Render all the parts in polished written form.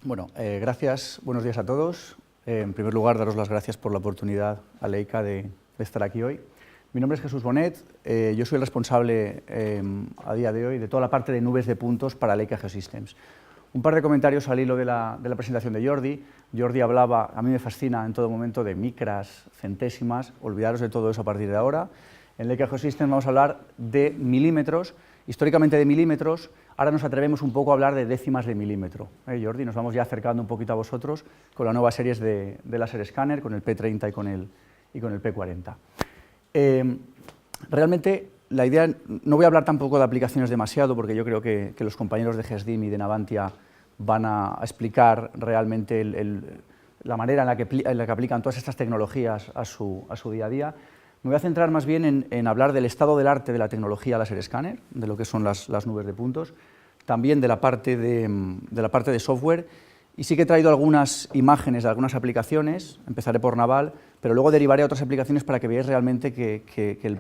Bueno, gracias, buenos días a todos. En primer lugar, daros las gracias por la oportunidad a Leica de estar aquí hoy. Mi nombre es Jesús Bonet, yo soy el responsable a día de hoy de toda la parte de nubes de puntos para Leica Geosystems. Un par de comentarios al hilo de la presentación de Jordi. Jordi hablaba, a mí me fascina en todo momento, de micras, centésimas, olvidaros de todo eso a partir de ahora. En Leica Geosystems vamos a hablar de milímetros, históricamente de milímetros, ahora nos atrevemos un poco a hablar de décimas de milímetro. Jordi, nos vamos ya acercando un poquito a vosotros con la nueva series de láser escáner, con el P30 y con el P40. Realmente la idea, no voy a hablar tampoco de aplicaciones demasiado, porque yo creo que los compañeros de GESDIM y de Navantia van a explicar realmente la manera en la que aplican todas estas tecnologías a su día a día. Me voy a centrar más bien en hablar del estado del arte de la tecnología láser escáner, de lo que son las nubes de puntos, también de la parte de software, y sí que he traído algunas imágenes de algunas aplicaciones, empezaré por Naval, pero luego derivaré a otras aplicaciones para que veáis realmente que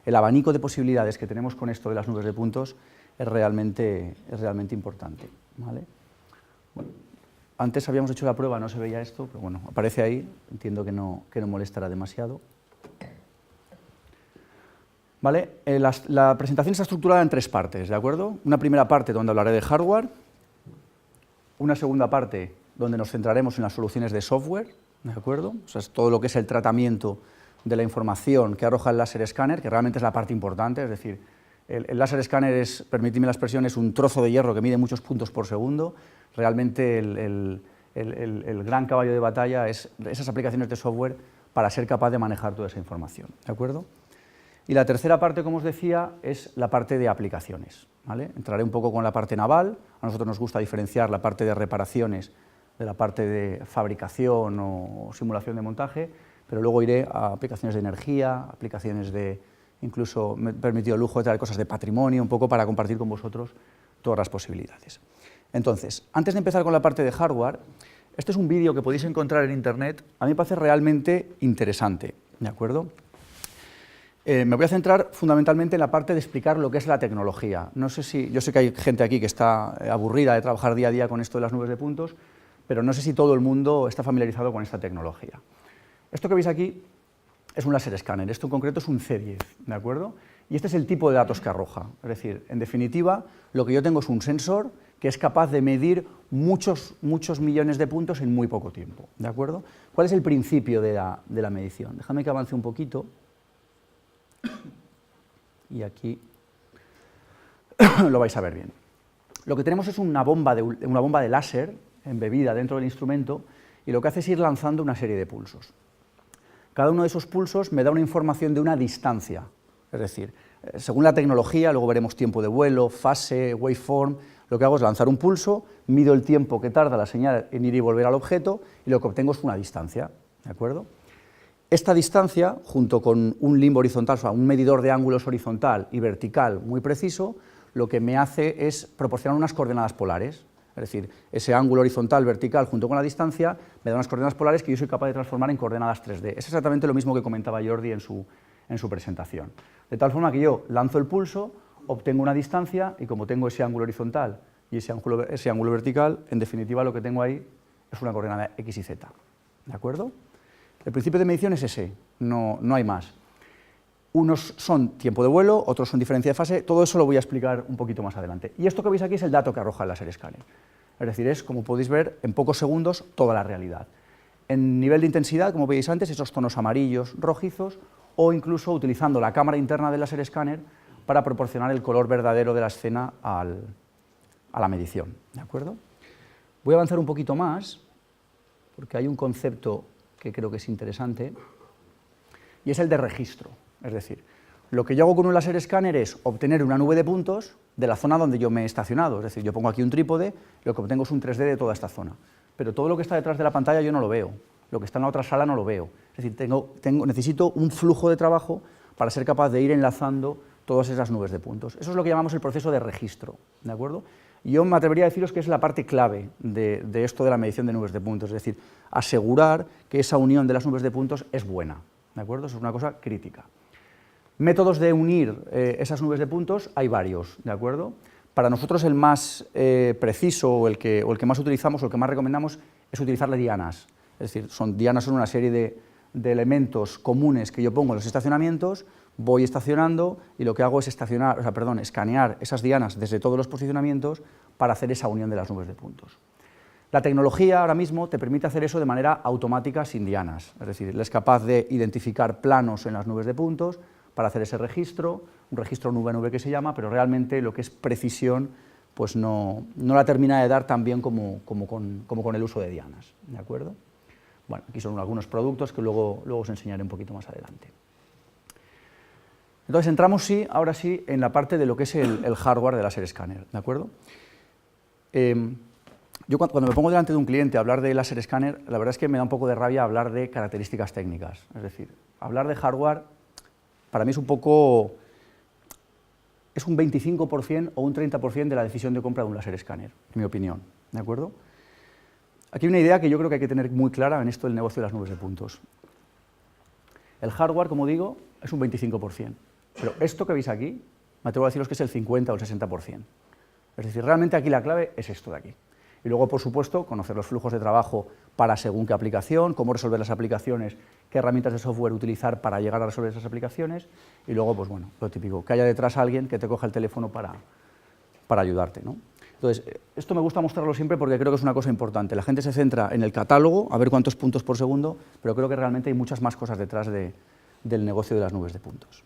el abanico de posibilidades que tenemos con esto de las nubes de puntos es realmente importante, ¿vale? Bueno, antes habíamos hecho la prueba, no se veía esto, pero bueno, aparece ahí, entiendo que no molestará demasiado. ¿Vale? La presentación está estructurada en tres partes, ¿de acuerdo? Una primera parte donde hablaré de hardware, una segunda parte donde nos centraremos en las soluciones de software, ¿de acuerdo? O sea, es todo lo que es el tratamiento de la información que arroja el láser escáner, que realmente es la parte importante, es decir, el láser escáner es, permitidme la expresión, es un trozo de hierro que mide muchos puntos por segundo, realmente el gran caballo de batalla es esas aplicaciones de software para ser capaz de manejar toda esa información, ¿de acuerdo? Y la tercera parte, como os decía, es la parte de aplicaciones, ¿vale? Entraré un poco con la parte naval, a nosotros nos gusta diferenciar la parte de reparaciones de la parte de fabricación o simulación de montaje, pero luego iré a aplicaciones de energía, aplicaciones de, incluso me he permitido el lujo de traer cosas de patrimonio, un poco para compartir con vosotros todas las posibilidades. Entonces, antes de empezar con la parte de hardware, este es un vídeo que podéis encontrar en internet, a mí me parece realmente interesante, ¿de acuerdo? Me voy a centrar fundamentalmente en la parte de explicar lo que es la tecnología. No sé si, yo sé que hay gente aquí que está aburrida de trabajar día a día con esto de las nubes de puntos, pero no sé si todo el mundo está familiarizado con esta tecnología. Esto que veis aquí es un láser escáner, esto en concreto es un C10, ¿de acuerdo? Y este es el tipo de datos que arroja, es decir, en definitiva, lo que yo tengo es un sensor que es capaz de medir muchos millones de puntos en muy poco tiempo, ¿de acuerdo? ¿Cuál es el principio de la medición? Déjame que avance un poquito. Y aquí lo vais a ver bien. Lo que tenemos es una bomba de láser embebida dentro del instrumento y lo que hace es ir lanzando una serie de pulsos. Cada uno de esos pulsos me da una información de una distancia, es decir, según la tecnología, luego veremos tiempo de vuelo, fase, waveform, lo que hago es lanzar un pulso, mido el tiempo que tarda la señal en ir y volver al objeto y lo que obtengo es una distancia, ¿de acuerdo? Esta distancia, junto con un limbo horizontal, o sea, un medidor de ángulos horizontal y vertical muy preciso, lo que me hace es proporcionar unas coordenadas polares. Es decir, ese ángulo horizontal, vertical, junto con la distancia, me da unas coordenadas polares que yo soy capaz de transformar en coordenadas 3D. Es exactamente lo mismo que comentaba Jordi en su presentación. De tal forma que yo lanzo el pulso, obtengo una distancia, y como tengo ese ángulo horizontal y ese ángulo vertical, en definitiva lo que tengo ahí es una coordenada X y Z. ¿De acuerdo? El principio de medición es ese, no hay más. Unos son tiempo de vuelo, otros son diferencia de fase, todo eso lo voy a explicar un poquito más adelante. Y esto que veis aquí es el dato que arroja el láser escáner. Es decir, es, como podéis ver, en pocos segundos toda la realidad. En nivel de intensidad, como veis antes, esos tonos amarillos, rojizos, o incluso utilizando la cámara interna del láser escáner para proporcionar el color verdadero de la escena a la medición. ¿De acuerdo? Voy a avanzar un poquito más, porque hay un concepto que creo que es interesante, y es el de registro. Es decir, lo que yo hago con un láser escáner es obtener una nube de puntos de la zona donde yo me he estacionado. Es decir, yo pongo aquí un trípode, lo que obtengo es un 3D de toda esta zona. Pero todo lo que está detrás de la pantalla yo no lo veo, lo que está en la otra sala no lo veo. Es decir, necesito un flujo de trabajo para ser capaz de ir enlazando todas esas nubes de puntos. Eso es lo que llamamos el proceso de registro, ¿de acuerdo? Y yo me atrevería a deciros que es la parte clave de esto de la medición de nubes de puntos, es decir, asegurar que esa unión de las nubes de puntos es buena, ¿de acuerdo? Eso es una cosa crítica. Métodos de unir esas nubes de puntos hay varios, ¿de acuerdo? Para nosotros el más preciso o el que más utilizamos o el que más recomendamos es utilizar las dianas. Es decir, dianas son una serie de elementos comunes que yo pongo en los estacionamientos, voy estacionando y lo que hago es escanear esas dianas desde todos los posicionamientos para hacer esa unión de las nubes de puntos. La tecnología ahora mismo te permite hacer eso de manera automática sin dianas, es decir, es capaz de identificar planos en las nubes de puntos para hacer ese registro, un registro nube a nube que se llama, pero realmente lo que es precisión pues no la termina de dar tan bien como con el uso de dianas, ¿de acuerdo? Bueno, aquí son algunos productos que luego os enseñaré un poquito más adelante. Entonces entramos ahora sí en la parte de lo que es el hardware de Laser Scanner, ¿de acuerdo? Yo cuando me pongo delante de un cliente a hablar de Laser Scanner, la verdad es que me da un poco de rabia hablar de características técnicas, es decir, hablar de hardware para mí es un 25% o un 30% de la decisión de compra de un Laser Scanner, en mi opinión, ¿de acuerdo? Aquí hay una idea que yo creo que hay que tener muy clara en esto del negocio de las nubes de puntos. El hardware, como digo, es un 25%, pero esto que veis aquí, me atrevo a deciros que es el 50 o el 60%. Es decir, realmente aquí la clave es esto de aquí. Y luego, por supuesto, conocer los flujos de trabajo para según qué aplicación, cómo resolver las aplicaciones, qué herramientas de software utilizar para llegar a resolver esas aplicaciones, y luego, pues bueno, lo típico, que haya detrás alguien que te coja el teléfono para ayudarte, ¿no? Entonces, esto me gusta mostrarlo siempre porque creo que es una cosa importante. La gente se centra en el catálogo, a ver cuántos puntos por segundo, pero creo que realmente hay muchas más cosas detrás del negocio de las nubes de puntos.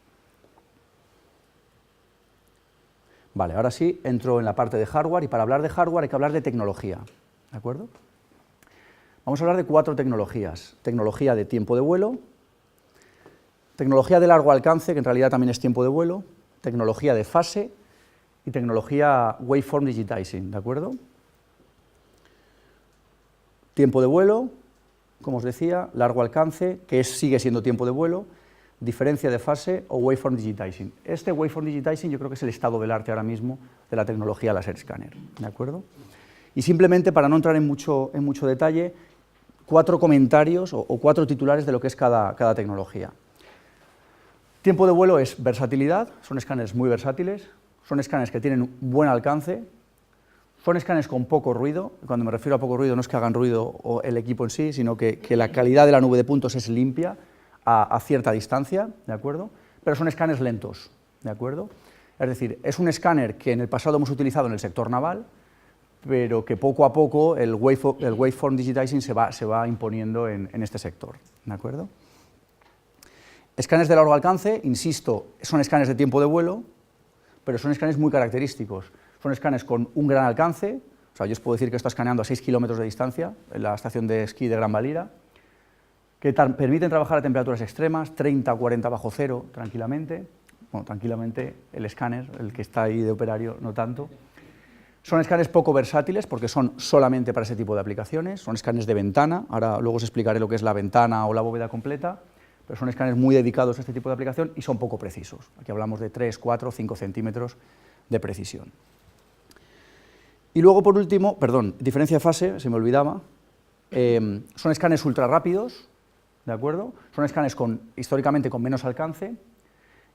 Vale, ahora sí, entro en la parte de hardware, y para hablar de hardware hay que hablar de tecnología, ¿de acuerdo? Vamos a hablar de 4 tecnologías. Tecnología de tiempo de vuelo, tecnología de largo alcance, que en realidad también es tiempo de vuelo, tecnología de fase y tecnología Waveform Digitizing, ¿de acuerdo? Tiempo de vuelo, como os decía, largo alcance, que sigue siendo tiempo de vuelo, diferencia de fase o Waveform Digitizing. Este Waveform Digitizing yo creo que es el estado del arte ahora mismo de la tecnología Laser Scanner, ¿de acuerdo? Y simplemente, para no entrar en mucho detalle, 4 comentarios o 4 titulares de lo que es cada tecnología. Tiempo de vuelo es versatilidad, son escáneres muy versátiles, son escáneres que tienen buen alcance, son escáneres con poco ruido. Cuando me refiero a poco ruido no es que hagan ruido o el equipo en sí, sino que la calidad de la nube de puntos es limpia a cierta distancia, ¿de acuerdo? Pero son escáneres lentos, ¿de acuerdo? Es decir, es un escáner que en el pasado hemos utilizado en el sector naval, pero que poco a poco el Waveform Digitizing se va imponiendo en este sector, ¿de acuerdo? Escáneres de largo alcance, insisto, son escáneres de tiempo de vuelo, pero son escáneres muy característicos. Son escáneres con un gran alcance, o sea, yo os puedo decir que está escaneando a 6 kilómetros de distancia en la estación de esquí de Gran Valira, que permiten trabajar a temperaturas extremas, 30 o 40 bajo cero, tranquilamente. Bueno, tranquilamente el escáner, el que está ahí de operario, no tanto. Son escáneres poco versátiles porque son solamente para ese tipo de aplicaciones, son escáneres de ventana, ahora luego os explicaré lo que es la ventana o la bóveda completa, pero son escáneres muy dedicados a este tipo de aplicación y son poco precisos. Aquí hablamos de 3, 4, 5 centímetros de precisión. Y luego, por último, diferencia de fase, se me olvidaba, son escáneres ultra rápidos, ¿de acuerdo? Son escáneres históricamente con menos alcance,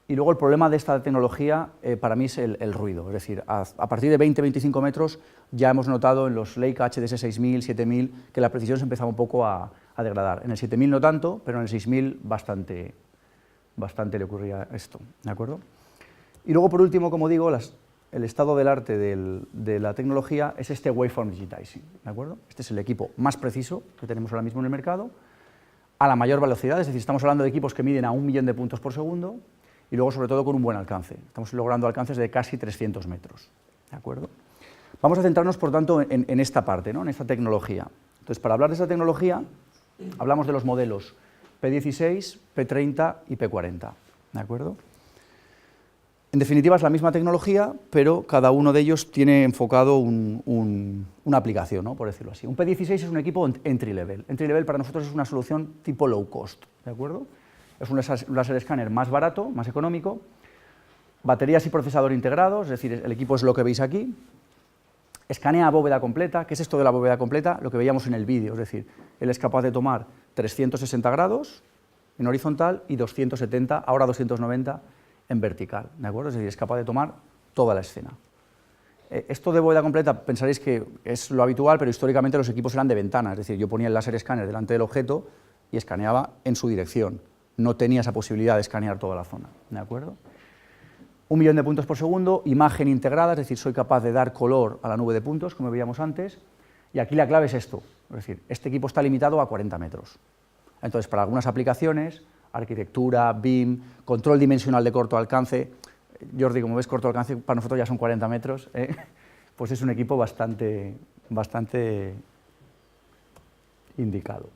y luego el problema de esta tecnología para mí es el ruido, es decir, a partir de 20-25 metros ya hemos notado en los Leica HDS 6000, 7000, que la precisión se empezaba un poco a degradar. En el 7000 no tanto, pero en el 6000 bastante le ocurría esto, ¿de acuerdo? Y luego, por último, como digo, el estado del arte de la tecnología es este Waveform Digitizing, ¿de acuerdo? Este es el equipo más preciso que tenemos ahora mismo en el mercado, a la mayor velocidad, es decir, estamos hablando de equipos que miden a 1 millón de puntos por segundo, y luego, sobre todo, con un buen alcance. Estamos logrando alcances de casi 300 metros, ¿de acuerdo? Vamos a centrarnos, por tanto, en esta parte, ¿no? En esta tecnología. Entonces, para hablar de esta tecnología, hablamos de los modelos P16, P30 y P40, ¿de acuerdo? En definitiva, es la misma tecnología, pero cada uno de ellos tiene enfocado una aplicación, ¿no? Por decirlo así. Un P16 es un equipo entry level. Entry level para nosotros es una solución tipo low cost, ¿de acuerdo? Es un láser escáner más barato, más económico, baterías y procesador integrados, es decir, el equipo es lo que veis aquí, escanea bóveda completa. ¿Qué es esto de la bóveda completa? Lo que veíamos en el vídeo, es decir, él es capaz de tomar 360 grados en horizontal y 270, ahora 290 en vertical, ¿de acuerdo? Es decir, es capaz de tomar toda la escena. Esto de bóveda completa pensaréis que es lo habitual, pero históricamente los equipos eran de ventana, es decir, yo ponía el láser escáner delante del objeto y escaneaba en su dirección. No tenía esa posibilidad de escanear toda la zona, ¿de acuerdo? 1 millón de puntos por segundo, imagen integrada, es decir, soy capaz de dar color a la nube de puntos, como veíamos antes, y aquí la clave es esto, es decir, este equipo está limitado a 40 metros. Entonces, para algunas aplicaciones, arquitectura, BIM, control dimensional de corto alcance, Jordi, como ves, corto alcance para nosotros ya son 40 metros, pues es un equipo bastante indicado.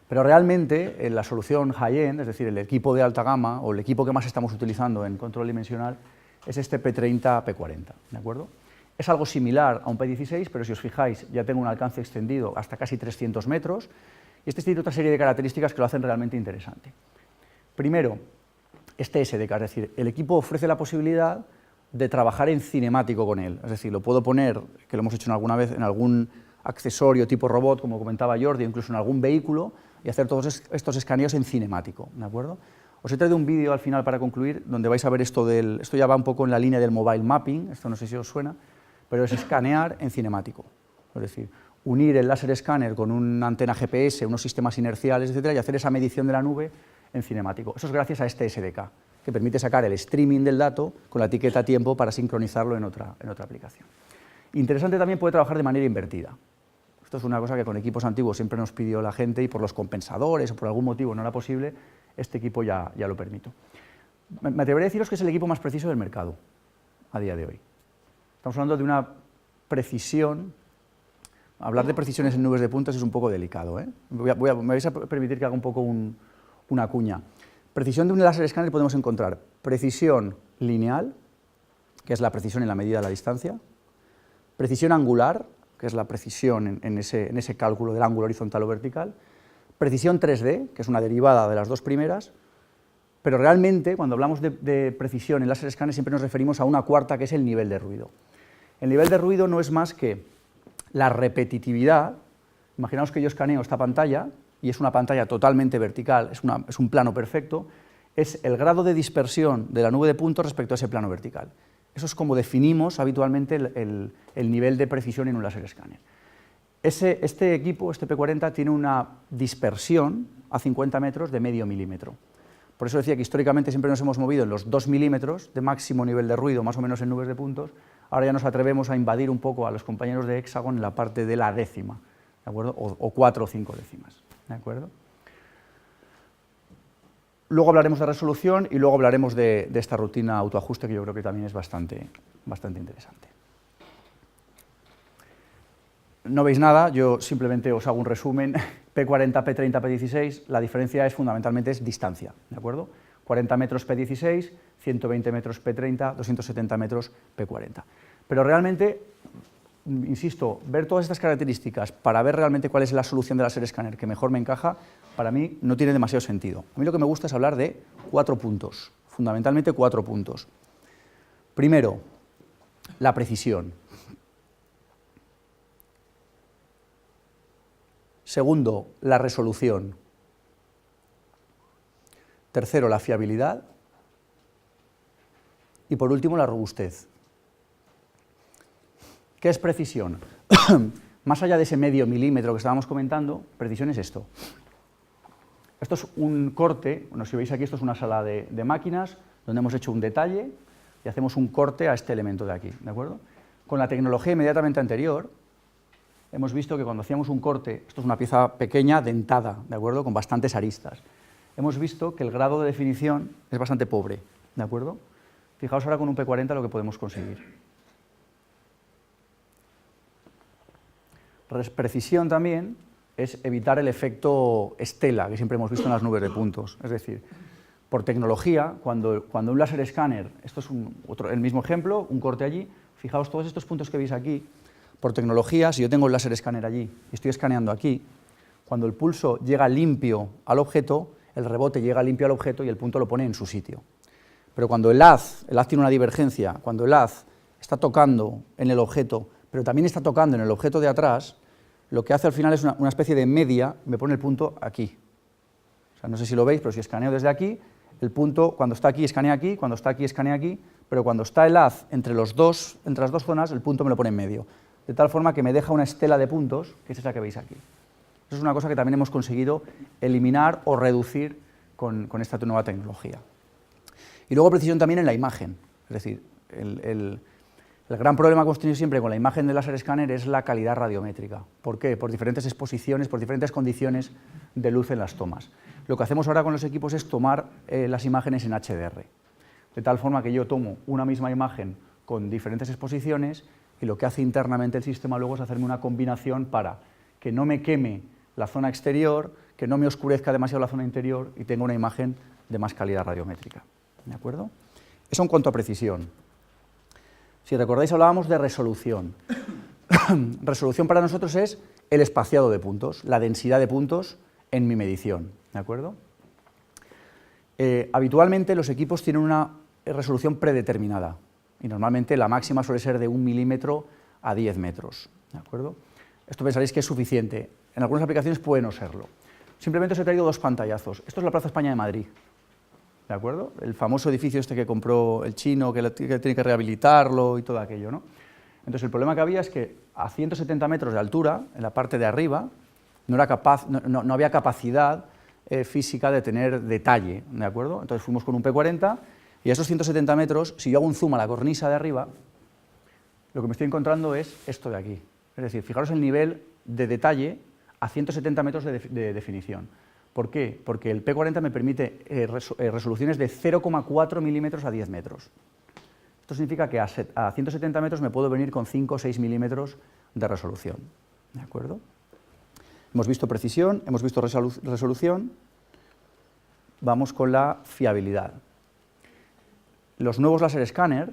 Pero realmente la solución high-end, es decir, el equipo de alta gama o el equipo que más estamos utilizando en control dimensional es este P30, P40, ¿de acuerdo? Es algo similar a un P16, pero si os fijáis ya tengo un alcance extendido hasta casi 300 metros y este tiene otra serie de características que lo hacen realmente interesante. Primero, este SDK, es decir, el equipo ofrece la posibilidad de trabajar en cinemático con él, es decir, lo puedo poner, que lo hemos hecho alguna vez, en algún accesorio tipo robot, como comentaba Jordi, o incluso en algún vehículo, y hacer todos estos escaneos en cinemático, ¿de acuerdo? Os he traído un vídeo al final para concluir, donde vais a ver esto esto ya va un poco en la línea del mobile mapping, esto no sé si os suena, pero es escanear en cinemático, es decir, unir el láser escáner con una antena GPS, unos sistemas inerciales, etcétera, y hacer esa medición de la nube en cinemático. Eso es gracias a este SDK, que permite sacar el streaming del dato con la etiqueta tiempo para sincronizarlo en otra aplicación. Interesante también puede trabajar de manera invertida. Esto es una cosa que con equipos antiguos siempre nos pidió la gente y por los compensadores o por algún motivo no era posible, este equipo ya lo permito. Me atrevería a deciros que es el equipo más preciso del mercado a día de hoy. Estamos hablando de una precisión. Hablar de precisiones en nubes de puntos es un poco delicado, ¿eh? Me vais a permitir que haga un poco una cuña. Precisión de un láser escáner podemos encontrar precisión lineal, que es la precisión en la medida de la distancia, precisión angular, que es la precisión en ese cálculo del ángulo horizontal o vertical, precisión 3D, que es una derivada de las dos primeras, pero realmente cuando hablamos de precisión en láser escáner siempre nos referimos a una cuarta, que es el nivel de ruido. El nivel de ruido no es más que la repetitividad. Imaginaos que yo escaneo esta pantalla, y es una pantalla totalmente vertical, es un plano perfecto, es el grado de dispersión de la nube de puntos respecto a ese plano vertical. Eso es como definimos habitualmente el nivel de precisión en un láser escáner. Este equipo, este P40, tiene una dispersión a 50 metros de medio milímetro. Por eso decía que históricamente siempre nos hemos movido en los 2 milímetros de máximo nivel de ruido, más o menos en nubes de puntos. Ahora ya nos atrevemos a invadir un poco a los compañeros de Hexagon en la parte de la décima, ¿de acuerdo? O 4 o 5 décimas, ¿de acuerdo? Luego hablaremos de resolución y luego hablaremos de esta rutina autoajuste, que yo creo que también es bastante interesante. No veis nada, yo simplemente os hago un resumen. P40, P30, P16, la diferencia fundamentalmente es distancia, ¿de acuerdo? 40 metros P16, 120 metros P30, 270 metros P40. Pero realmente, insisto, ver todas estas características para ver realmente cuál es la solución del láser escáner que mejor me encaja, para mí no tiene demasiado sentido. A mí lo que me gusta es hablar de 4 puntos, fundamentalmente 4 puntos. Primero, la precisión. Segundo, la resolución. Tercero, la fiabilidad. Y por último, la robustez. ¿Qué es precisión? Más allá de ese medio milímetro que estábamos comentando, precisión es esto. Esto es un corte, bueno, si veis aquí, esto es una sala de máquinas donde hemos hecho un detalle y hacemos un corte a este elemento de aquí, ¿de acuerdo? Con la tecnología inmediatamente anterior, hemos visto que cuando hacíamos un corte, esto es una pieza pequeña, dentada, ¿de acuerdo?, con bastantes aristas. Hemos visto que el grado de definición es bastante pobre, ¿de acuerdo? Fijaos ahora con un P40 lo que podemos conseguir. Precisión también es evitar el efecto estela que siempre hemos visto en las nubes de puntos. Es decir, por tecnología, cuando un láser escáner, esto es el mismo ejemplo, un corte allí, fijaos todos estos puntos que veis aquí, por tecnología, si yo tengo el láser escáner allí y estoy escaneando aquí, cuando el pulso llega limpio al objeto, el rebote llega limpio al objeto y el punto lo pone en su sitio. Pero cuando el haz tiene una divergencia, cuando el haz está tocando en el objeto, pero también está tocando en el objeto de atrás, lo que hace al final es una especie de media, me pone el punto aquí. O sea, no sé si lo veis, pero si escaneo desde aquí, el punto cuando está aquí escanea aquí, cuando está aquí escanea aquí, pero cuando está el haz entre las dos zonas, el punto me lo pone en medio, de tal forma que me deja una estela de puntos, que es esa que veis aquí. Eso es una cosa que también hemos conseguido eliminar o reducir con esta nueva tecnología. Y luego precisión también en la imagen, es decir, el gran problema que hemos tenido siempre con la imagen del láser escáner es la calidad radiométrica. ¿Por qué? Por diferentes exposiciones, por diferentes condiciones de luz en las tomas. Lo que hacemos ahora con los equipos es tomar las imágenes en HDR, de tal forma que yo tomo una misma imagen con diferentes exposiciones y lo que hace internamente el sistema luego es hacerme una combinación para que no me queme la zona exterior, que no me oscurezca demasiado la zona interior y tenga una imagen de más calidad radiométrica. ¿De acuerdo? Eso en cuanto a precisión. Si recordáis, hablábamos de resolución. Resolución para nosotros es el espaciado de puntos, la densidad de puntos en mi medición. ¿De acuerdo? Habitualmente los equipos tienen una resolución predeterminada y normalmente la máxima suele ser de 1 milímetro a 10 metros. ¿De acuerdo? Esto pensaréis que es suficiente. En algunas aplicaciones puede no serlo. Simplemente os he traído dos pantallazos. Esto es la Plaza España de Madrid. ¿De acuerdo? El famoso edificio este que compró el chino, que tiene que rehabilitarlo y todo aquello, ¿no? Entonces el problema que había es que a 170 metros de altura, en la parte de arriba, no había capacidad física de tener detalle, ¿de acuerdo? Entonces fuimos con un P40 y a esos 170 metros, si yo hago un zoom a la cornisa de arriba, lo que me estoy encontrando es esto de aquí. Es decir, fijaros el nivel de detalle a 170 metros de definición. ¿Por qué? Porque el P40 me permite resoluciones de 0,4 milímetros a 10 metros. Esto significa que a 170 metros me puedo venir con 5 o 6 milímetros de resolución. ¿De acuerdo? Hemos visto precisión, hemos visto resolución, vamos con la fiabilidad. Los nuevos láser escáner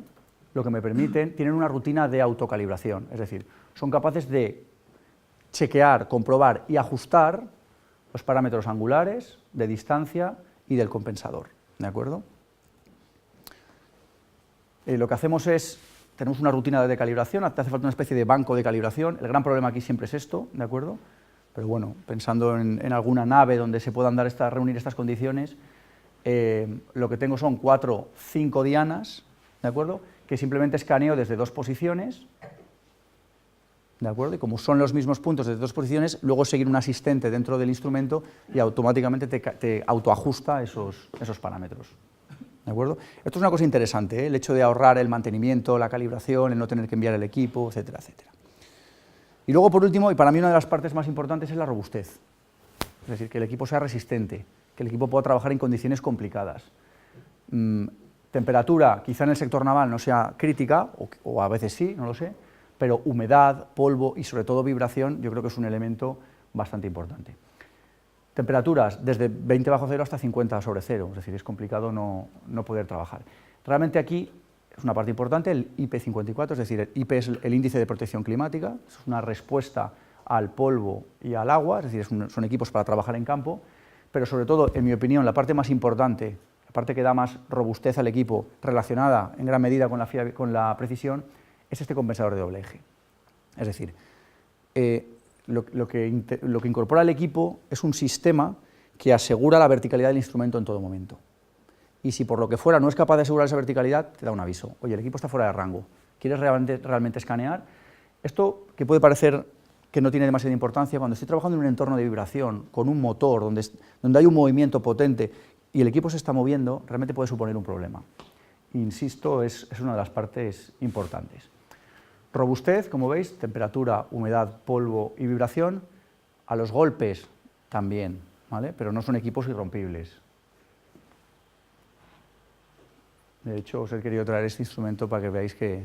lo que me permiten, tienen una rutina de autocalibración, es decir, son capaces de chequear, comprobar y ajustar los parámetros angulares, de distancia y del compensador, ¿de acuerdo? Lo que hacemos es, tenemos una rutina de calibración, hace falta una especie de banco de calibración, el gran problema aquí siempre es esto, ¿de acuerdo? Pero bueno, pensando en alguna nave donde se puedan reunir estas condiciones, lo que tengo son 4 o 5 dianas, ¿de acuerdo?, que simplemente escaneo desde dos posiciones, ¿de acuerdo? Y como son los mismos puntos desde dos posiciones, luego seguir un asistente dentro del instrumento y automáticamente te autoajusta esos parámetros. ¿De acuerdo? Esto es una cosa interesante, el hecho de ahorrar el mantenimiento, la calibración, el no tener que enviar el equipo, etcétera, etcétera. Y luego, por último, y para mí una de las partes más importantes es la robustez. Es decir, que el equipo sea resistente, que el equipo pueda trabajar en condiciones complicadas. Temperatura, quizá en el sector naval no sea crítica, o a veces sí, no lo sé, pero humedad, polvo y sobre todo vibración, yo creo que es un elemento bastante importante. Temperaturas desde 20 bajo cero hasta 50 sobre cero, es decir, es complicado no poder trabajar. Realmente aquí es una parte importante, el IP54, es decir, el IP es el índice de protección climática, es una respuesta al polvo y al agua, es decir, son equipos para trabajar en campo, pero sobre todo, en mi opinión, la parte más importante, la parte que da más robustez al equipo, relacionada en gran medida con la precisión, es este compensador de doble eje. Es decir, lo que incorpora el equipo es un sistema que asegura la verticalidad del instrumento en todo momento. Y si por lo que fuera no es capaz de asegurar esa verticalidad, te da un aviso. Oye, el equipo está fuera de rango. ¿Quieres realmente escanear? Esto, que puede parecer que no tiene demasiada importancia, cuando estoy trabajando en un entorno de vibración, con un motor, donde hay un movimiento potente y el equipo se está moviendo, realmente puede suponer un problema. Insisto, es una de las partes importantes. Robustez, como veis, temperatura, humedad, polvo y vibración. A los golpes también, ¿vale? Pero no son equipos irrompibles. De hecho, os he querido traer este instrumento para que veáis que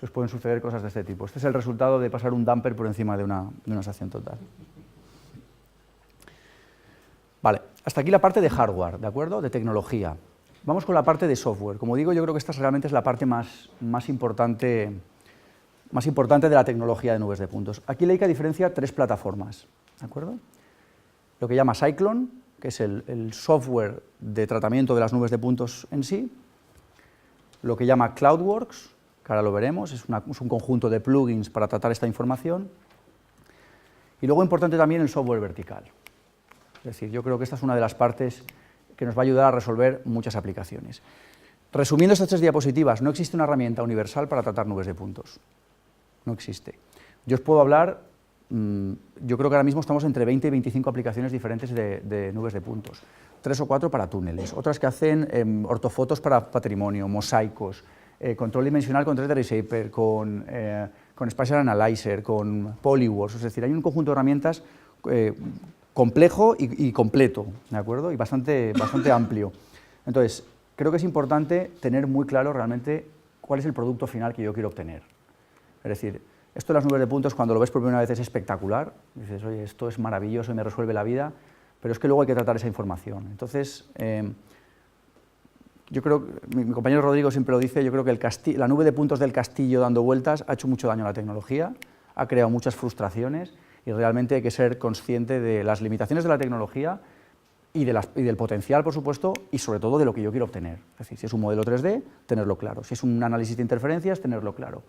os pueden suceder cosas de este tipo. Este es el resultado de pasar un damper por encima de una estación total. Vale, hasta aquí la parte de hardware, ¿de acuerdo?, de tecnología. Vamos con la parte de software. Como digo, yo creo que esta realmente es la parte más importante de la tecnología de nubes de puntos. Aquí Leica diferencia 3 plataformas, ¿de acuerdo? Lo que llama Cyclone, que es el software de tratamiento de las nubes de puntos en sí. Lo que llama CloudWorks, que ahora lo veremos, es un conjunto de plugins para tratar esta información. Y luego importante también el software vertical. Es decir, yo creo que esta es una de las partes que nos va a ayudar a resolver muchas aplicaciones. Resumiendo estas 3 diapositivas, no existe una herramienta universal para tratar nubes de puntos. No existe. Yo os puedo hablar, yo creo que ahora mismo estamos entre 20 y 25 aplicaciones diferentes de nubes de puntos. 3 o 4 para túneles, otras que hacen ortofotos para patrimonio, mosaicos, control dimensional con 3D Reshaper, con Spatial Analyzer, con Polyworks, es decir, hay un conjunto de herramientas complejo y completo, ¿de acuerdo? Y bastante amplio. Entonces, creo que es importante tener muy claro realmente cuál es el producto final que yo quiero obtener. Es decir, esto de las nubes de puntos, cuando lo ves por primera vez es espectacular, dices, oye, esto es maravilloso y me resuelve la vida, pero es que luego hay que tratar esa información. Entonces, yo creo, mi compañero Rodrigo siempre lo dice, yo creo que la nube de puntos del castillo dando vueltas ha hecho mucho daño a la tecnología, ha creado muchas frustraciones y realmente hay que ser consciente de las limitaciones de la tecnología y del potencial, por supuesto, y sobre todo de lo que yo quiero obtener. Es decir, si es un modelo 3D, tenerlo claro. Si es un análisis de interferencias, tenerlo claro.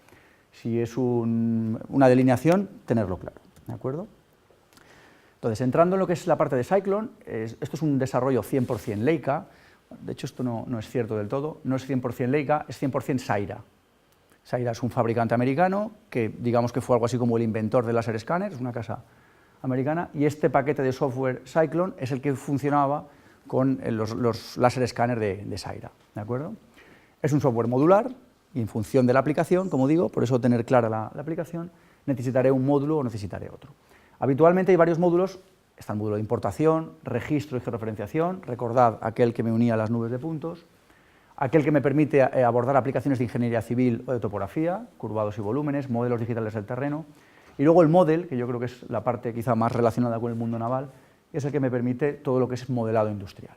Si es una delineación, tenerlo claro. ¿De acuerdo? Entonces, entrando en lo que es la parte de Cyclone, esto es un desarrollo 100% Leica. De hecho, esto no es cierto del todo. No es 100% Leica, es 100% Saira. Saira es un fabricante americano que, digamos que fue algo así como el inventor del láser escáner, es una casa americana, y este paquete de software Cyclone es el que funcionaba con los láser escáner de Saira, ¿de acuerdo? Es un software modular y en función de la aplicación, como digo, por eso tener clara la aplicación, necesitaré un módulo o necesitaré otro. Habitualmente hay varios módulos, está el módulo de importación, registro y georreferenciación, recordad aquel que me unía a las nubes de puntos, aquel que me permite abordar aplicaciones de ingeniería civil o de topografía, curvados y volúmenes, modelos digitales del terreno, y luego el model, que yo creo que es la parte quizá más relacionada con el mundo naval, es el que me permite todo lo que es modelado industrial.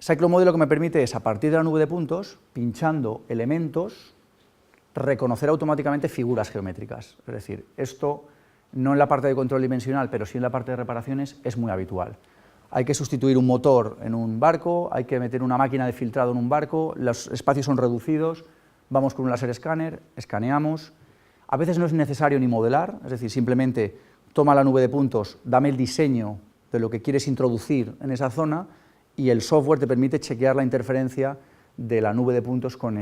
Cyclone Model lo que me permite es, a partir de la nube de puntos, pinchando elementos, reconocer automáticamente figuras geométricas. Es decir, esto no en la parte de control dimensional, pero sí en la parte de reparaciones, es muy habitual. Hay que sustituir un motor en un barco, hay que meter una máquina de filtrado en un barco, los espacios son reducidos, vamos con un láser escáner, escaneamos. A veces no es necesario ni modelar, es decir, simplemente toma la nube de puntos, dame el diseño de lo que quieres introducir en esa zona y el software te permite chequear la interferencia de la nube de puntos con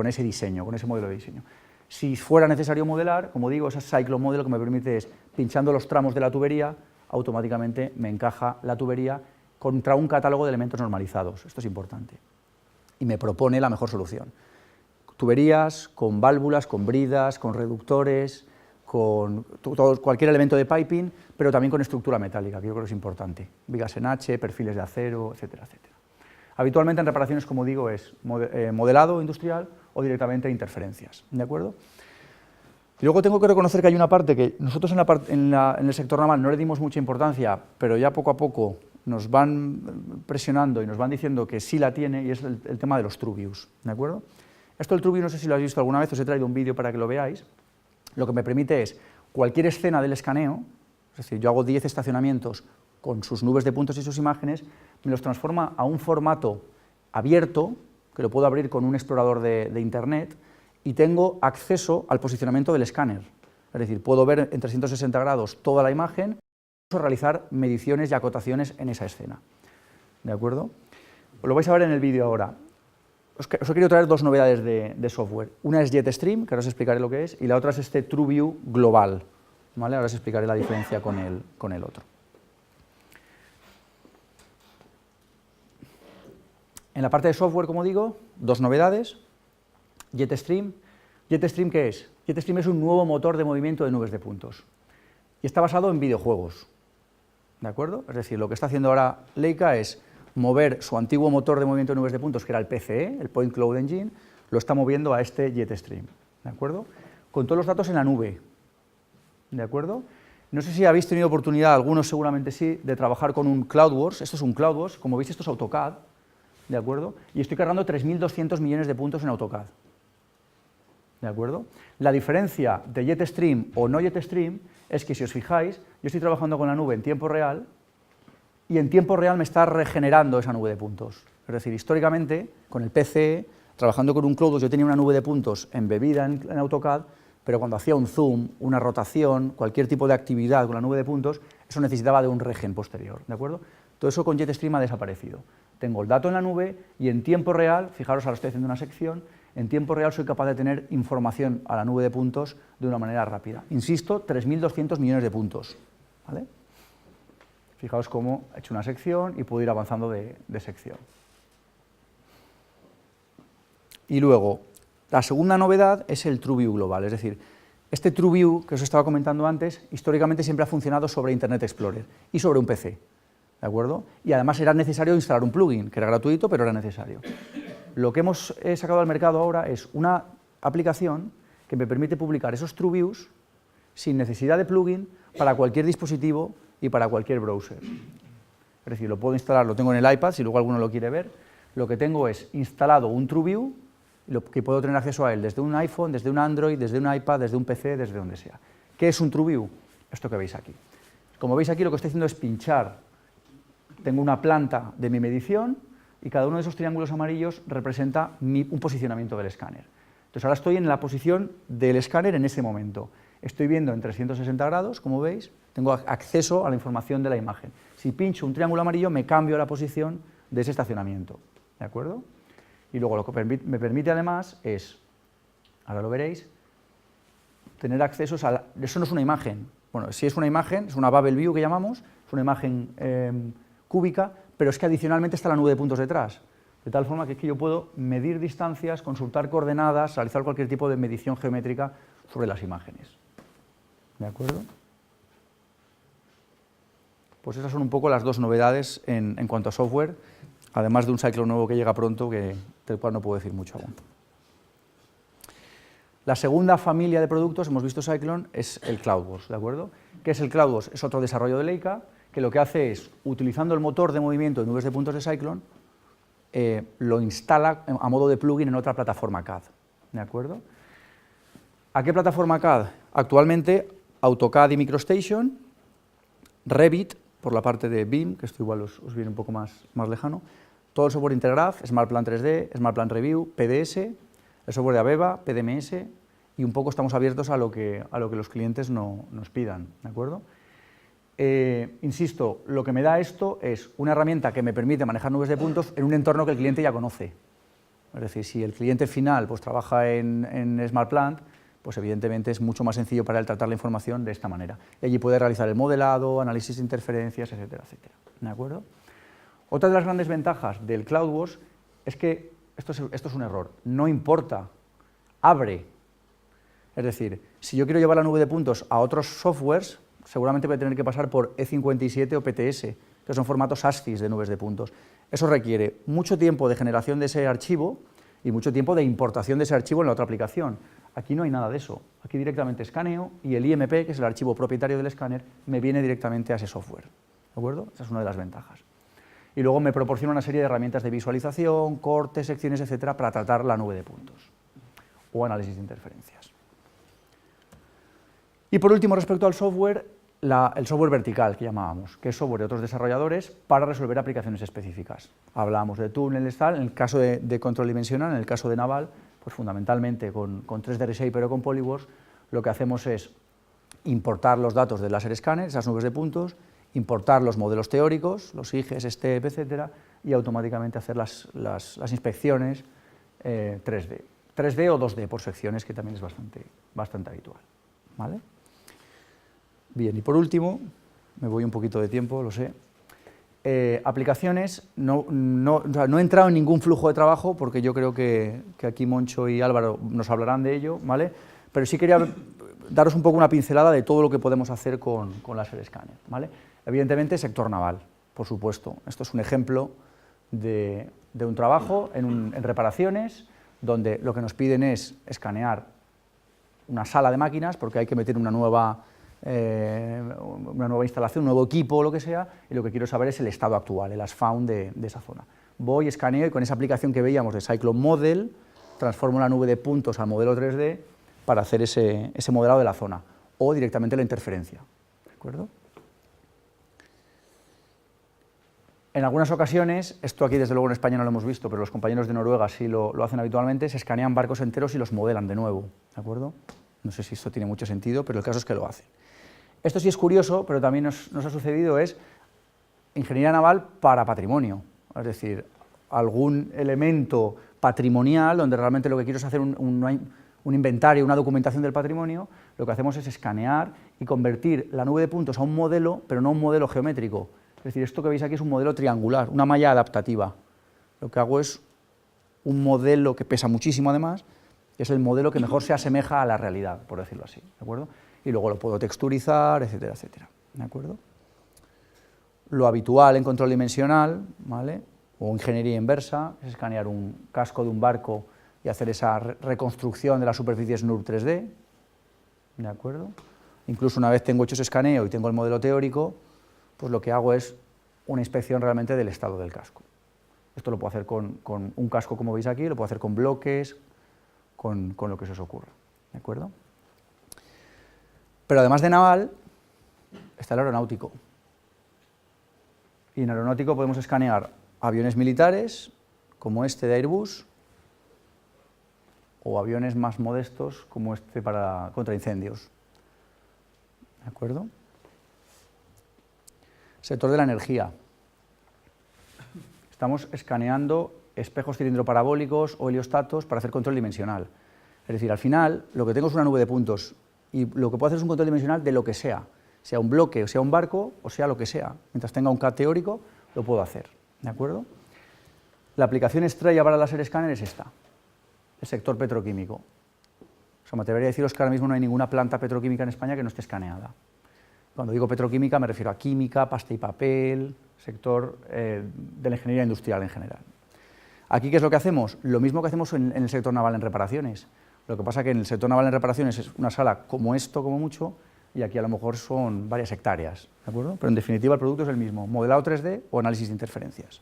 ese diseño, con ese modelo de diseño. Si fuera necesario modelar, como digo, ese Cyclone Model lo que me permite es, pinchando los tramos de la tubería, automáticamente me encaja la tubería contra un catálogo de elementos normalizados. Esto es importante. Y me propone la mejor solución. Tuberías, con válvulas, con bridas, con reductores, con cualquier elemento de piping, pero también con estructura metálica, que yo creo que es importante. Vigas en H, perfiles de acero, etcétera, etcétera. Habitualmente en reparaciones, como digo, es modelado industrial o directamente interferencias, ¿de acuerdo? Y luego tengo que reconocer que hay una parte que nosotros en el sector naval no le dimos mucha importancia, pero ya poco a poco nos van presionando y nos van diciendo que sí la tiene, y es el tema de los True Views, ¿de acuerdo? Esto del True View no sé si lo habéis visto alguna vez, os he traído un vídeo para que lo veáis. Lo que me permite es cualquier escena del escaneo, es decir, yo hago 10 estacionamientos con sus nubes de puntos y sus imágenes, me los transforma a un formato abierto, que lo puedo abrir con un explorador de internet, y tengo acceso al posicionamiento del escáner. Es decir, puedo ver en 360 grados toda la imagen y realizar mediciones y acotaciones en esa escena. ¿De acuerdo? Lo vais a ver en el vídeo ahora. Os he querido traer 2 novedades de software. Una es JetStream, que ahora os explicaré lo que es, y la otra es este TrueView global. ¿Vale? Ahora os explicaré la diferencia con el otro. En la parte de software, como digo, 2 novedades. JetStream. ¿JetStream qué es? JetStream es un nuevo motor de movimiento de nubes de puntos. Y está basado en videojuegos. ¿De acuerdo? Es decir, lo que está haciendo ahora Leica es mover su antiguo motor de movimiento de nubes de puntos, que era el PCE, el Point Cloud Engine, lo está moviendo a este JetStream, ¿de acuerdo? Con todos los datos en la nube, ¿de acuerdo? No sé si habéis tenido oportunidad, algunos seguramente sí, de trabajar con un CloudWorks. Esto es un CloudWorks, como veis esto es AutoCAD, ¿de acuerdo? Y estoy cargando 3.200 millones de puntos en AutoCAD, ¿de acuerdo? La diferencia de JetStream o no JetStream es que, si os fijáis, yo estoy trabajando con la nube en tiempo real, y en tiempo real me está regenerando esa nube de puntos. Es decir, históricamente, con el PCE, trabajando con un CloudWorks, yo tenía una nube de puntos embebida en AutoCAD, pero cuando hacía un zoom, una rotación, cualquier tipo de actividad con la nube de puntos, eso necesitaba de un regen posterior, ¿de acuerdo? Todo eso con JetStream ha desaparecido. Tengo el dato en la nube y en tiempo real, fijaros, ahora estoy haciendo una sección, en tiempo real soy capaz de tener información a la nube de puntos de una manera rápida. Insisto, 3.200 millones de puntos, ¿vale? Fijaos cómo he hecho una sección y puedo ir avanzando de sección. Y luego, la segunda novedad es el TrueView global, es decir, este TrueView que os estaba comentando antes, históricamente siempre ha funcionado sobre Internet Explorer y sobre un PC, ¿de acuerdo? Y además era necesario instalar un plugin, que era gratuito, pero era necesario. Lo que hemos sacado al mercado ahora es una aplicación que me permite publicar esos TrueViews sin necesidad de plugin para cualquier dispositivo y para cualquier browser. Es decir, lo puedo instalar, lo tengo en el iPad, si luego alguno lo quiere ver, lo que tengo es instalado un TrueView, lo que puedo tener acceso a él desde un iPhone, desde un Android, desde un iPad, desde un PC, desde donde sea. ¿Qué es un TrueView? Esto que veis aquí. Como veis aquí, lo que estoy haciendo es pinchar. Tengo una planta de mi medición y cada uno de esos triángulos amarillos representa un posicionamiento del escáner. Entonces ahora estoy en la posición del escáner en ese momento. Estoy viendo en 360 grados, como veis, tengo acceso a la información de la imagen. Si pincho un triángulo amarillo, me cambio la posición de ese estacionamiento, ¿de acuerdo? Y luego lo que me permite además es, ahora lo veréis, tener acceso a... Eso no es una imagen. Bueno, sí es una imagen, es una Bubble View que llamamos, es una imagen cúbica, pero es que adicionalmente está la nube de puntos detrás. De tal forma que yo puedo medir distancias, consultar coordenadas, realizar cualquier tipo de medición geométrica sobre las imágenes. ¿De acuerdo? Pues esas son un poco las dos novedades en cuanto a software, además de un Cyclone nuevo que llega pronto, del cual no puedo decir mucho aún. La segunda familia de productos, hemos visto Cyclone, es el CloudWatch, ¿de acuerdo? ¿Qué es el CloudWatch? Es otro desarrollo de Leica, que lo que hace es, utilizando el motor de movimiento de nubes de puntos de Cyclone, lo instala a modo de plugin en otra plataforma CAD, ¿de acuerdo? ¿A qué plataforma CAD? Actualmente AutoCAD y MicroStation, Revit, por la parte de BIM, que esto igual os viene un poco más lejano, todo el software Intergraph, SmartPlan 3D, SmartPlan Review, PDS, el software de Aveva, PDMS, y un poco estamos abiertos a lo que los clientes nos pidan, ¿de acuerdo? Insisto, lo que me da esto es una herramienta que me permite manejar nubes de puntos en un entorno que el cliente ya conoce. Es decir, si el cliente final pues, trabaja en SmartPlant, pues evidentemente es mucho más sencillo para él tratar la información de esta manera. Y allí puede realizar el modelado, análisis de interferencias, etcétera, etcétera. ¿De acuerdo? Otra de las grandes ventajas del CloudWatch es que, esto es un error, no importa, abre. Es decir, si yo quiero llevar la nube de puntos a otros softwares, seguramente voy a tener que pasar por E57 o PTS, que son formatos ASCII de nubes de puntos. Eso requiere mucho tiempo de generación de ese archivo y mucho tiempo de importación de ese archivo en la otra aplicación. Aquí no hay nada de eso. Aquí directamente escaneo y el IMP, que es el archivo propietario del escáner, me viene directamente a ese software. ¿De acuerdo? Esa es una de las ventajas. Y luego me proporciona una serie de herramientas de visualización, cortes, secciones, etcétera, para tratar la nube de puntos o análisis de interferencias. Y por último, respecto al software, el software vertical que llamábamos, que es software de otros desarrolladores para resolver aplicaciones específicas. Hablábamos de túneles, tal, en el caso de control dimensional, en el caso de naval, pues fundamentalmente con 3D Reshaper o con Polyworks, lo que hacemos es importar los datos del láser scanner, esas nubes de puntos, importar los modelos teóricos, los IGES, STEP, etcétera, y automáticamente hacer las inspecciones 3D. 3D o 2D por secciones, que también es bastante habitual. ¿Vale? Bien, y por último, me voy un poquito de tiempo, lo sé, aplicaciones, no he entrado en ningún flujo de trabajo porque yo creo que aquí Moncho y Álvaro nos hablarán de ello, ¿vale? Pero sí quería daros un poco una pincelada de todo lo que podemos hacer con láser escáner, ¿vale? Evidentemente, sector naval, por supuesto. Esto es un ejemplo de un trabajo en reparaciones, donde lo que nos piden es escanear una sala de máquinas, porque hay que meter una nueva instalación, un nuevo equipo o lo que sea, y lo que quiero saber es el estado actual, el as found de esa zona. Voy, escaneo y con esa aplicación que veíamos de Cyclone Model, transformo la nube de puntos al modelo 3D para hacer ese modelado de la zona, o directamente la interferencia. ¿De acuerdo? En algunas ocasiones, esto aquí desde luego en España no lo hemos visto, pero los compañeros de Noruega sí lo hacen habitualmente, se escanean barcos enteros y los modelan de nuevo, ¿de acuerdo? No sé si esto tiene mucho sentido, pero el caso es que lo hacen. Esto sí es curioso, pero también nos ha sucedido, es ingeniería naval para patrimonio, es decir, algún elemento patrimonial donde realmente lo que quiero es hacer un inventario, una documentación del patrimonio. Lo que hacemos es escanear y convertir la nube de puntos a un modelo, pero no un modelo geométrico. Es decir, esto que veis aquí es un modelo triangular, una malla adaptativa. Lo que hago es un modelo que pesa muchísimo además, que es el modelo que mejor se asemeja a la realidad, por decirlo así, ¿de acuerdo? Y luego lo puedo texturizar, etcétera, etcétera, ¿de acuerdo? Lo habitual en control dimensional, ¿vale?, o ingeniería inversa, es escanear un casco de un barco y hacer esa reconstrucción de las superficies NURB 3D, ¿de acuerdo? Incluso una vez tengo hecho ese escaneo y tengo el modelo teórico, pues lo que hago es una inspección realmente del estado del casco. Esto lo puedo hacer con un casco, como veis aquí, lo puedo hacer con bloques, con lo que se os ocurra, ¿de acuerdo? Pero además de naval, está el aeronáutico. Y en aeronáutico podemos escanear aviones militares, como este de Airbus, o aviones más modestos, como este contra incendios. ¿De acuerdo? Sector de la energía. Estamos escaneando espejos cilindroparabólicos o heliostatos para hacer control dimensional. Es decir, al final, lo que tengo es una nube de puntos, y lo que puedo hacer es un control dimensional de lo que sea un bloque, o sea un barco, o sea lo que sea. Mientras tenga un CAD teórico, lo puedo hacer, ¿de acuerdo? La aplicación estrella para el láser escáner es esta, el sector petroquímico. O sea, me atrevería a deciros que ahora mismo no hay ninguna planta petroquímica en España que no esté escaneada. Cuando digo petroquímica me refiero a química, pasta y papel, sector de la ingeniería industrial en general. Aquí, ¿qué es lo que hacemos? Lo mismo que hacemos en el sector naval en reparaciones. Lo que pasa es que en el sector naval en reparaciones es una sala como esto, como mucho, y aquí a lo mejor son varias hectáreas, ¿de acuerdo? Pero en definitiva el producto es el mismo, modelado 3D o análisis de interferencias.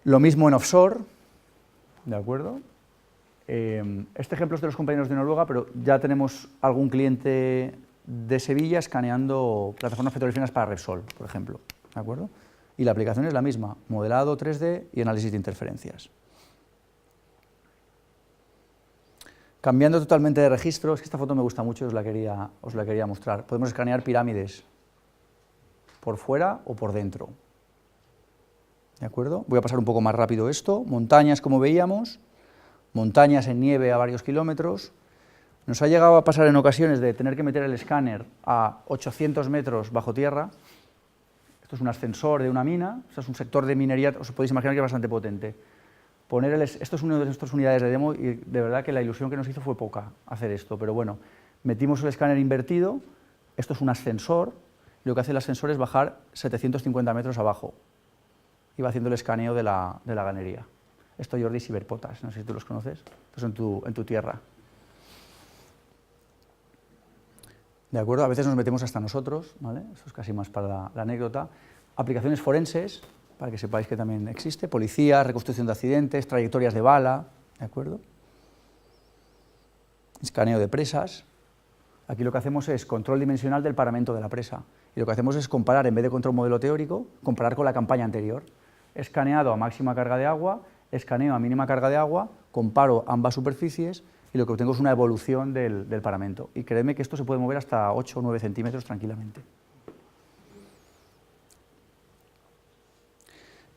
Lo mismo en offshore, ¿de acuerdo? Este ejemplo es de los compañeros de Noruega, pero ya tenemos algún cliente de Sevilla escaneando plataformas petrolíferas para Repsol, por ejemplo, ¿de acuerdo? Y la aplicación es la misma, modelado 3D y análisis de interferencias. Cambiando totalmente de registro, es que esta foto me gusta mucho y os la quería mostrar. Podemos escanear pirámides por fuera o por dentro. ¿De acuerdo? Voy a pasar un poco más rápido esto. Montañas, como veíamos, montañas en nieve a varios kilómetros. Nos ha llegado a pasar en ocasiones de tener que meter el escáner a 800 metros bajo tierra. Esto es un ascensor de una mina, esto es un sector de minería, os podéis imaginar que es bastante potente. Esto es una de nuestras unidades de demo y de verdad que la ilusión que nos hizo fue poca hacer esto, pero bueno, metimos el escáner invertido, esto es un ascensor, y lo que hace el ascensor es bajar 750 metros abajo, y va haciendo el escaneo de la galería. Esto Jordi Ciberpotas, no sé si tú los conoces, estos en tu tierra. ¿De acuerdo? A veces nos metemos hasta nosotros, ¿vale? Esto es casi más para la anécdota. Aplicaciones forenses, para que sepáis que también existe, policía, reconstrucción de accidentes, trayectorias de bala, ¿de acuerdo? Escaneo de presas. Aquí lo que hacemos es control dimensional del paramento de la presa. Y lo que hacemos es comparar, en vez de contra un modelo teórico, comparar con la campaña anterior. Escaneado a máxima carga de agua, escaneo a mínima carga de agua, comparo ambas superficies y lo que obtengo es una evolución del paramento. Y créeme que esto se puede mover hasta 8 o 9 centímetros tranquilamente.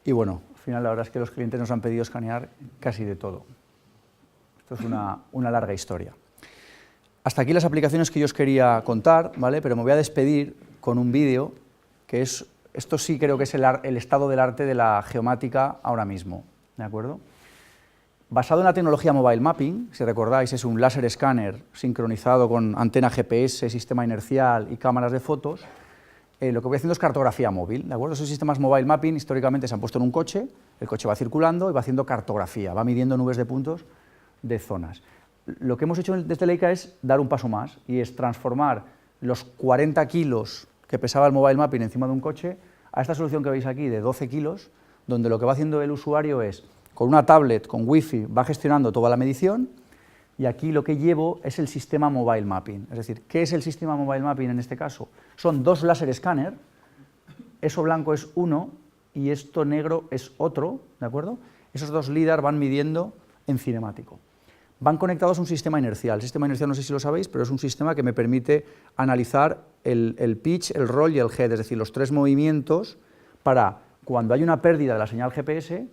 Y bueno, al final la verdad es que los clientes nos han pedido escanear casi de todo. Esto es una larga historia. Hasta aquí las aplicaciones que yo os quería contar, ¿vale? Pero me voy a despedir con un vídeo que es, esto sí creo que es el estado del arte de la geomática ahora mismo, ¿de acuerdo? Basado en la tecnología mobile mapping, si recordáis es un láser escáner sincronizado con antena GPS, sistema inercial y cámaras de fotos. Lo que voy haciendo es cartografía móvil, ¿de acuerdo? Esos sistemas mobile mapping históricamente se han puesto en un coche, el coche va circulando y va haciendo cartografía, va midiendo nubes de puntos de zonas. Lo que hemos hecho desde Leica es dar un paso más y es transformar los 40 kilos que pesaba el mobile mapping encima de un coche a esta solución que veis aquí de 12 kilos, donde lo que va haciendo el usuario es, con una tablet, con wifi, va gestionando toda la medición. Y aquí lo que llevo es el sistema mobile mapping. Es decir, ¿qué es el sistema mobile mapping en este caso? Son dos láser escáner, eso blanco es uno y esto negro es otro, ¿de acuerdo? Esos dos LIDAR van midiendo en cinemático. van conectados a un sistema inercial. El sistema inercial no sé si lo sabéis, pero es un sistema que me permite analizar el pitch, el roll y el head, es decir, los 3 movimientos para, cuando hay una pérdida de la señal GPS,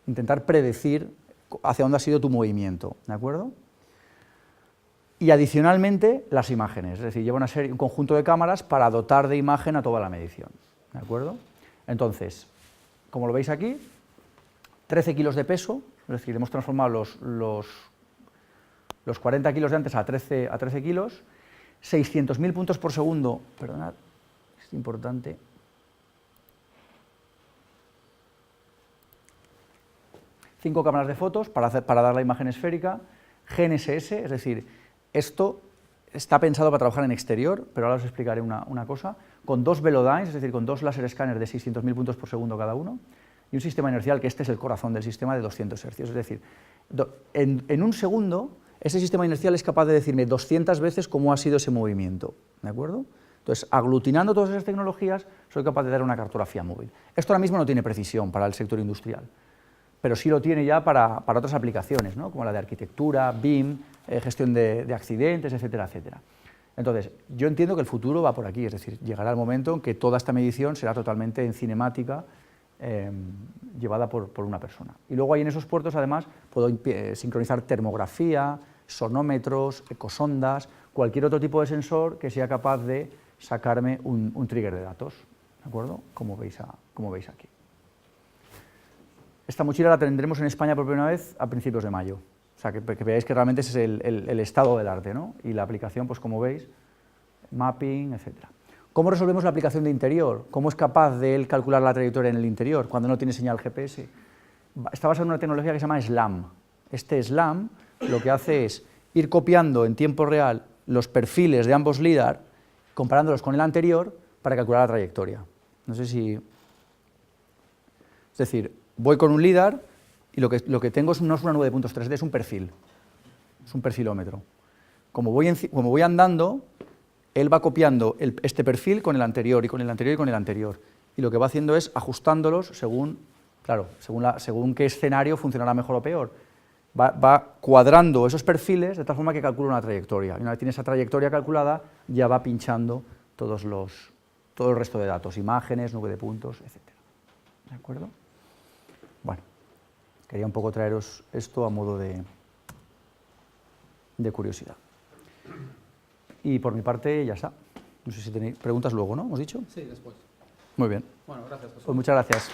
intentar predecir hacia dónde ha sido tu movimiento, ¿de acuerdo? Y adicionalmente, las imágenes, es decir, lleva un conjunto de cámaras para dotar de imagen a toda la medición, ¿de acuerdo? Entonces, como lo veis aquí, 13 kilos de peso, es decir, hemos transformado los 40 kilos de antes a 13 kilos, 600.000 puntos por segundo, perdonad, es importante. Cinco cámaras de fotos para dar la imagen esférica, GNSS, es decir, esto está pensado para trabajar en exterior, pero ahora os explicaré una cosa, con 2 Velodynes, es decir, con 2 láser escáneres de 600.000 puntos por segundo cada uno, y un sistema inercial, que este es el corazón del sistema, de 200 Hz, es decir, en un segundo, ese sistema inercial es capaz de decirme 200 veces cómo ha sido ese movimiento, ¿de acuerdo? Entonces, aglutinando todas esas tecnologías, soy capaz de dar una cartografía móvil. Esto ahora mismo no tiene precisión para el sector industrial, pero sí lo tiene ya para otras aplicaciones, ¿no? Como la de arquitectura, BIM, gestión de accidentes, etcétera, etcétera. Entonces, yo entiendo que el futuro va por aquí, es decir, llegará el momento en que toda esta medición será totalmente en cinemática, llevada por una persona. Y luego ahí en esos puertos, además, puedo sincronizar termografía, sonómetros, ecosondas, cualquier otro tipo de sensor que sea capaz de sacarme un trigger de datos, ¿de acuerdo? Como veis aquí. Esta mochila la tendremos en España por primera vez a principios de mayo. O sea, que veáis que realmente ese es el estado del arte, ¿no? Y la aplicación, pues como veis, mapping, etc. ¿Cómo resolvemos la aplicación de interior? ¿Cómo es capaz de él calcular la trayectoria en el interior cuando no tiene señal GPS? Está basado en una tecnología que se llama SLAM. Este SLAM lo que hace es ir copiando en tiempo real los perfiles de ambos LiDAR, comparándolos con el anterior para calcular la trayectoria. No sé si... Es decir, voy con un LiDAR y lo que tengo no es una nube de puntos 3D, es un perfil, es un perfilómetro. Como voy andando, él va copiando este perfil con el anterior, y con el anterior, y con el anterior. Y lo que va haciendo es ajustándolos según qué escenario funcionará mejor o peor. Va cuadrando esos perfiles de tal forma que calcula una trayectoria. Y una vez tiene esa trayectoria calculada, ya va pinchando todo el resto de datos, imágenes, nube de puntos, etc. ¿De acuerdo? Bueno, quería un poco traeros esto a modo de curiosidad. Y por mi parte ya está. No sé si tenéis preguntas luego, ¿no? ¿Hemos dicho? Sí, después. Muy bien. Bueno, gracias, José. Pues muchas gracias.